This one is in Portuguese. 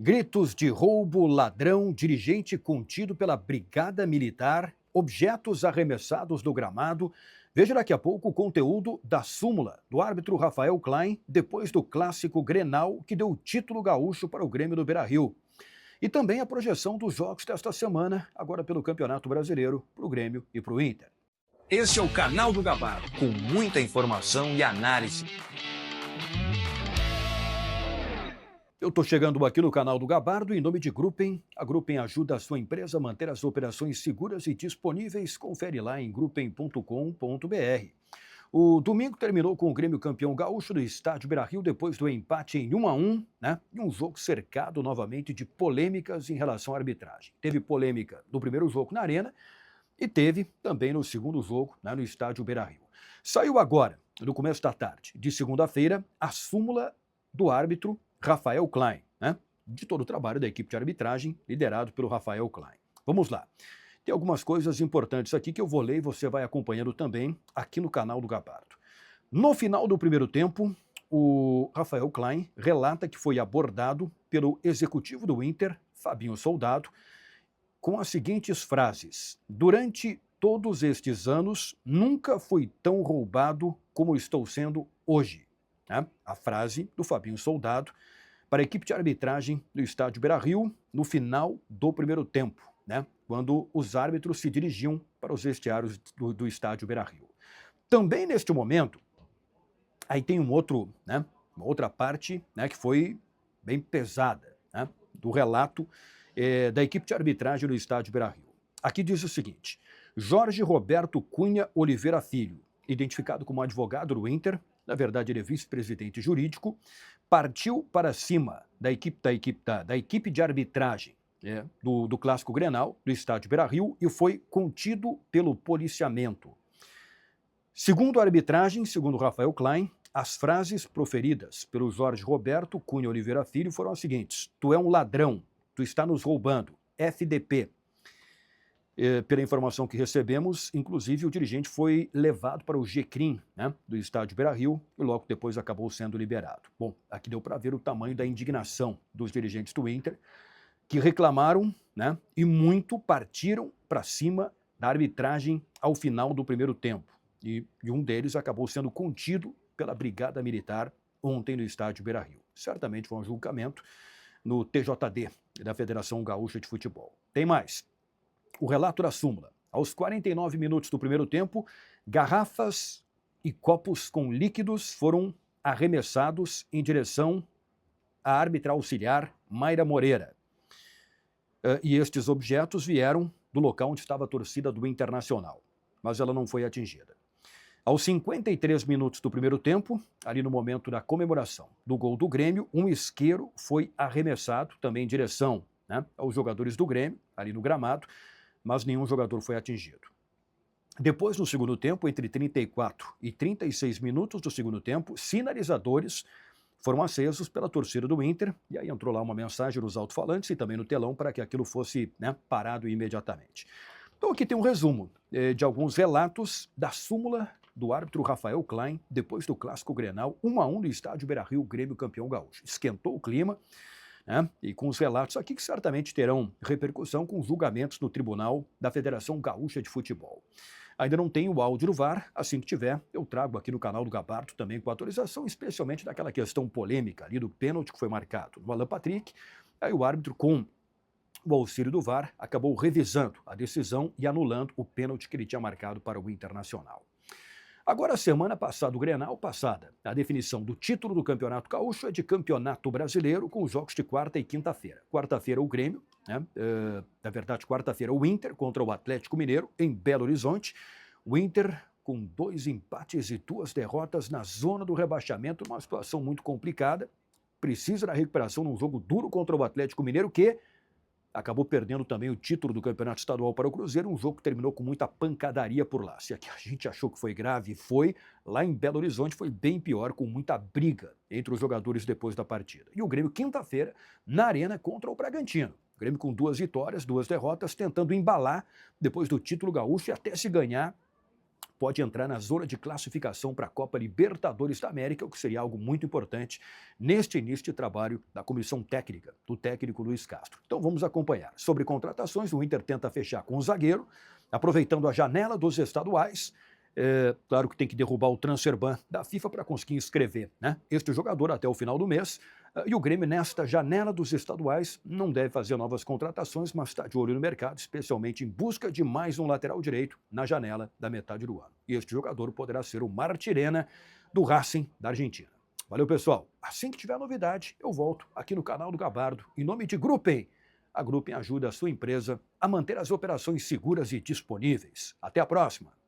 Gritos de roubo, ladrão, dirigente contido pela Brigada Militar, objetos arremessados do gramado. Veja daqui a pouco o conteúdo da súmula do árbitro Rafael Klein depois do clássico Grenal que deu o título gaúcho para o Grêmio do Beira-Rio. E também a projeção dos jogos desta semana, agora pelo Campeonato Brasileiro, para o Grêmio e para o Inter. Este é o canal do Gabardo, com muita informação e análise. Eu estou chegando aqui no canal do Gabardo em nome de Gruppen. A Gruppen ajuda a sua empresa a manter as operações seguras e disponíveis. Confere lá em gruppen.com.br. O domingo terminou com o Grêmio campeão gaúcho do estádio Beira-Rio depois do empate em 1-1, E um jogo cercado novamente de polêmicas em relação à arbitragem. Teve polêmica no primeiro jogo na Arena e teve também no segundo jogo, no estádio Beira-Rio. Saiu agora, no começo da tarde de segunda-feira, a súmula do árbitro Rafael Klein, de todo o trabalho da equipe de arbitragem, liderado pelo Rafael Klein. Vamos lá. Tem algumas coisas importantes aqui que eu vou ler e você vai acompanhando também aqui no canal do Gabardo. No final do primeiro tempo, o Rafael Klein relata que foi abordado pelo executivo do Inter, Fabinho Soldado, com as seguintes frases: durante todos estes anos, nunca fui tão roubado como estou sendo hoje. A frase do Fabinho Soldado para a equipe de arbitragem do estádio Beira-Rio no final do primeiro tempo, quando os árbitros se dirigiam para os vestiários do estádio Beira-Rio. Também neste momento, aí tem uma outra parte que foi bem pesada, do relato da equipe de arbitragem do estádio Beira-Rio. Aqui diz o seguinte: Jorge Roberto Cunha Oliveira Filho, identificado como advogado do Inter, na verdade ele é vice-presidente jurídico, partiu para cima da equipe de arbitragem do Clássico Grenal, do estádio Beira-Rio, e foi contido pelo policiamento. Segundo a arbitragem, segundo Rafael Klein, as frases proferidas pelo Jorge Roberto Cunha Oliveira Filho foram as seguintes: tu é um ladrão, tu está nos roubando, FDP. Pela informação que recebemos, inclusive o dirigente foi levado para o GCRIM, do estádio Beira-Rio, e logo depois acabou sendo liberado. Bom, aqui deu para ver o tamanho da indignação dos dirigentes do Inter, que reclamaram, e muito partiram para cima da arbitragem ao final do primeiro tempo. E um deles acabou sendo contido pela Brigada Militar ontem no estádio Beira-Rio. Certamente foi um julgamento no TJD, da Federação Gaúcha de Futebol. Tem mais. O relato da súmula. Aos 49 minutos do primeiro tempo, garrafas e copos com líquidos foram arremessados em direção à árbitra auxiliar Mayra Moreira. E estes objetos vieram do local onde estava a torcida do Internacional, mas ela não foi atingida. Aos 53 minutos do primeiro tempo, ali no momento da comemoração do gol do Grêmio, um isqueiro foi arremessado também em direção aos jogadores do Grêmio, ali no gramado, mas nenhum jogador foi atingido. Depois, no segundo tempo, entre 34 e 36 minutos do segundo tempo, sinalizadores foram acesos pela torcida do Inter, e aí entrou lá uma mensagem nos alto-falantes e também no telão para que aquilo fosse parado imediatamente. Então aqui tem um resumo de alguns relatos da súmula do árbitro Rafael Klein depois do Clássico Grenal, 1-1 no estádio Beira-Rio, Grêmio campeão gaúcho. Esquentou o clima, e com os relatos aqui que certamente terão repercussão com os julgamentos no Tribunal da Federação Gaúcha de Futebol. Ainda não tem o áudio do VAR, assim que tiver, eu trago aqui no canal do Gabardo também com atualização, especialmente daquela questão polêmica ali do pênalti que foi marcado no Alan Patrick. Aí o árbitro, com o auxílio do VAR, acabou revisando a decisão e anulando o pênalti que ele tinha marcado para o Internacional. Agora, a semana passada, o Grenal passada, a definição do título do Campeonato Gaúcho é de Campeonato Brasileiro, com os jogos de quarta e quinta-feira. Quarta-feira o Grêmio, na verdade, quarta-feira o Inter contra o Atlético Mineiro, em Belo Horizonte. O Inter com 2 empates e 2 derrotas na zona do rebaixamento, uma situação muito complicada. Precisa da recuperação num jogo duro contra o Atlético Mineiro, que acabou perdendo também o título do Campeonato Estadual para o Cruzeiro, um jogo que terminou com muita pancadaria por lá. Se aqui a gente achou que foi grave, foi. Lá em Belo Horizonte foi bem pior, com muita briga entre os jogadores depois da partida. E o Grêmio, quinta-feira, na Arena contra o Bragantino. O Grêmio com 2 vitórias, 2 derrotas, tentando embalar depois do título gaúcho e até se ganhar pode entrar na zona de classificação para a Copa Libertadores da América, o que seria algo muito importante neste início de trabalho da comissão técnica, do técnico Luiz Castro. Então vamos acompanhar. Sobre contratações, o Inter tenta fechar com o zagueiro, aproveitando a janela dos estaduais. Claro que tem que derrubar o transfer ban da FIFA para conseguir inscrever, né, este jogador até o final do mês. E o Grêmio, nesta janela dos estaduais, não deve fazer novas contratações, mas está de olho no mercado, especialmente em busca de mais um lateral direito na janela da metade do ano. E este jogador poderá ser o Martirena, do Racing da Argentina. Valeu, pessoal. Assim que tiver novidade, eu volto aqui no canal do Gabardo, em nome de Gruppen. A Gruppen ajuda a sua empresa a manter as operações seguras e disponíveis. Até a próxima!